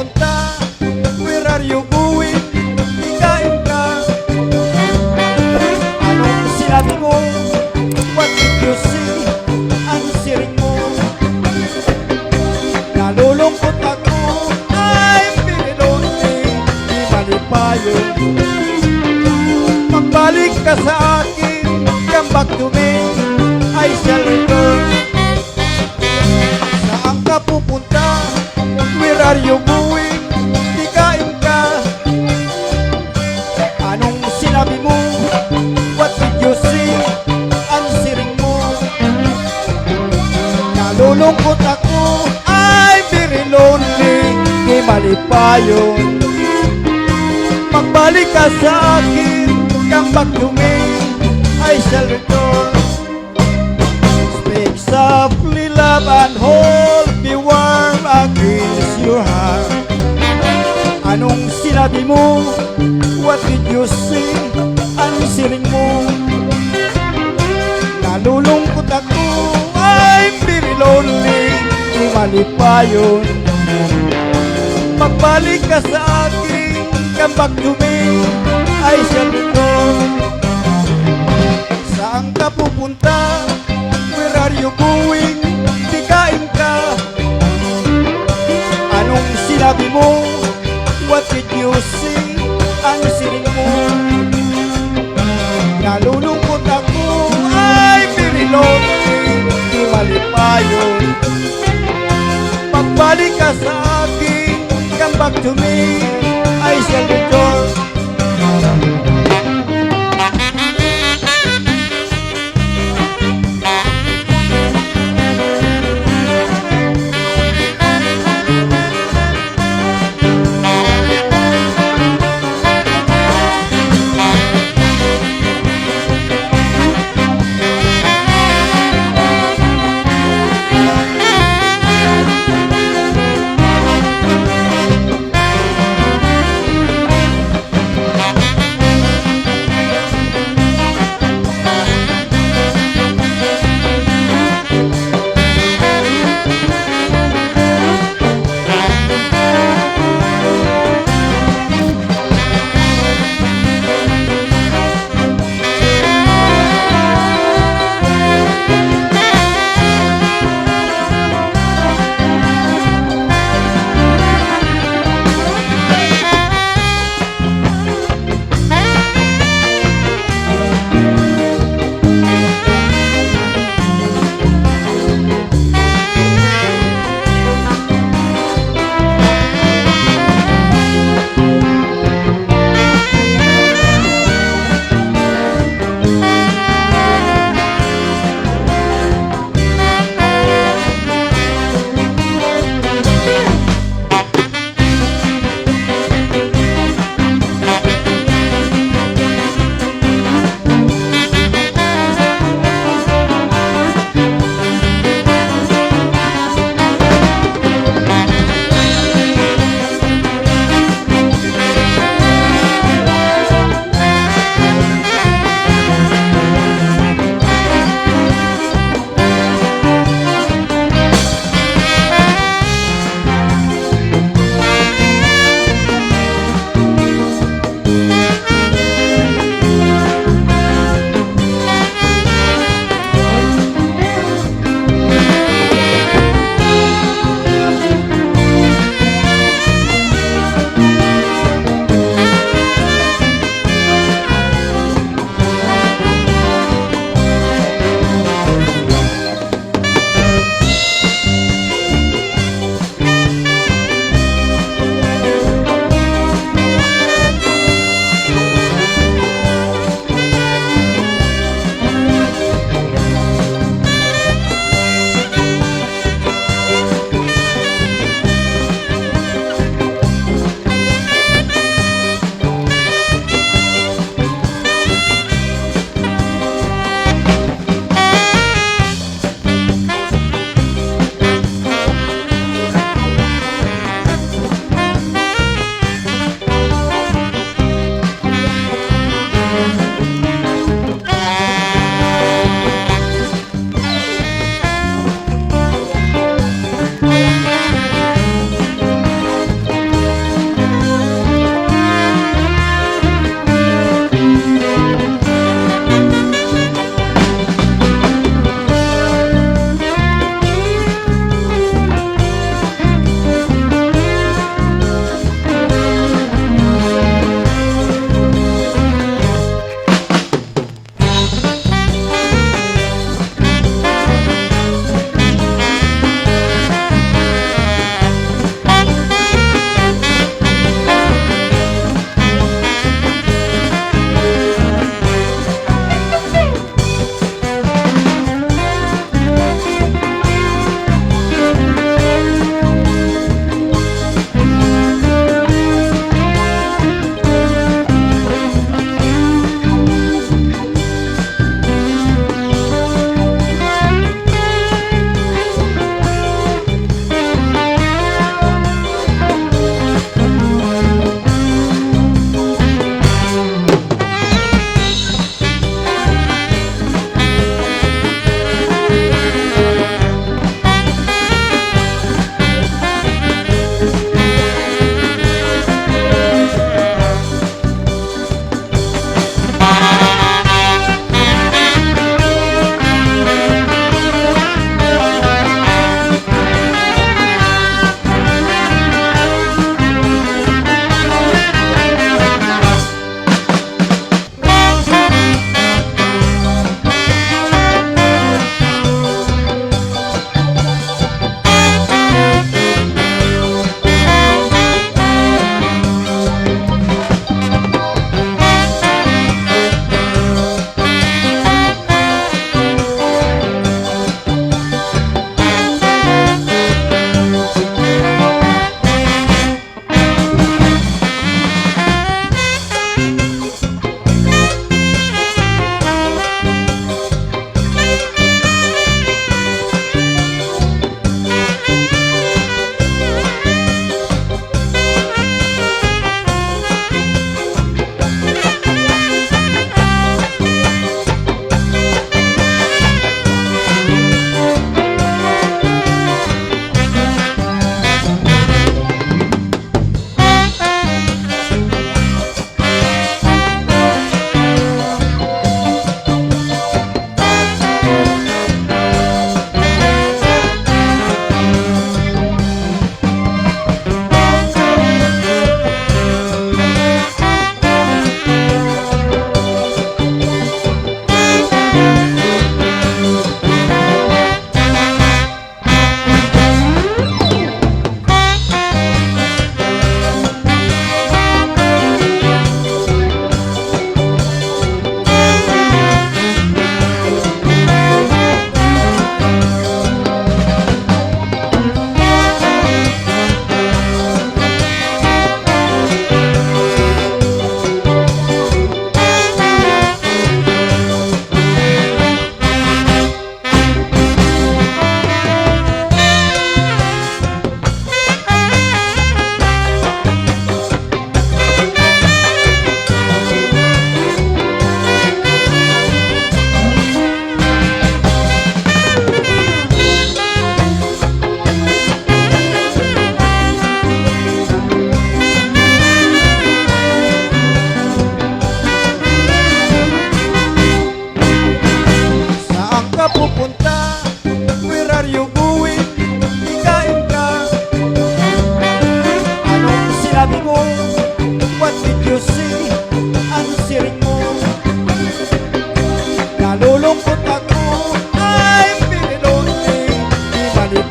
pupunta? Where are you going? Hikain ka. Anong sinabi mo? What did you say? Answering mo. Nalulungkot ako, I'm feeling lonely. Di malipayo. Magbalik ka sa akin, come back to me, I shall return. Saan ka pupunta? Where are you going? Hikain ka. Anong sinabi mo? What did you say? Answering mo. Nalulungkot ako, I'm very lonely. Di malipayo. Magbalik ka sa akin, come back to me, I shall return. Speak softly, love, and hold me warm against your heart. Anong sinabi mo? What did you say? Answering mo. Nalulungkot ako, I'm very lonely. Di malipayon. Magbalik ka sa akin, come back to me, I shall return. Saan ka pupunta? Where are you going? Hikain ka. Anong sinabi mo? What did you say? Answering mo. Nalulungkot ako, I'm very lonely. Di malipayon. Magbalik ka sa akin, come back to me, I shall return.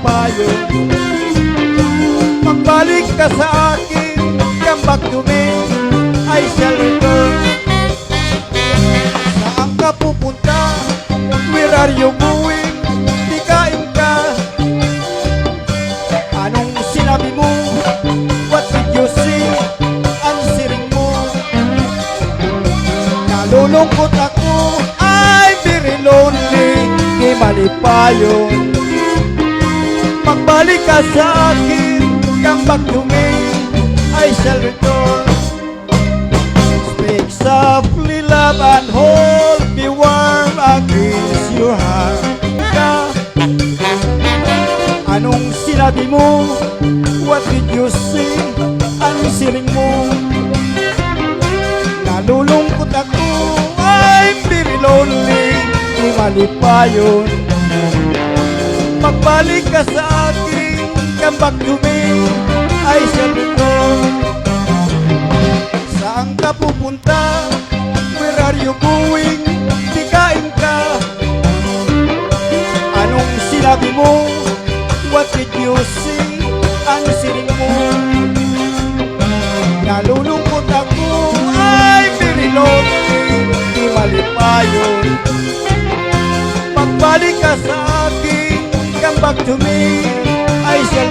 payo. Magbalik ka sa akin, come back to me, I shall return. Saan ka pupunta? Where are you going? Tikain ka. Anong sinabi mo? What did you see? Answering mo. Nalulungkot ako, I'm very lonely. Di malipayon. Magbalik ka sa akin, come back to me, I shall return. Speak softly, love, and hold me warm against your heart. Anong sinabi mo? What did you say? Answering mo. Nalulungkot ako, I'm very lonely. Di malipayon. Magbalik ka sa akin, come back to me, I shall return. Saan ka pupunta? Where are you going? Tikain ka. Anong sinabi mo? What did you say? Answering mo. Nalulungkot ako, I'm very lonely. Di malipayon. Magbalik ka sa akin, come back to me, I shall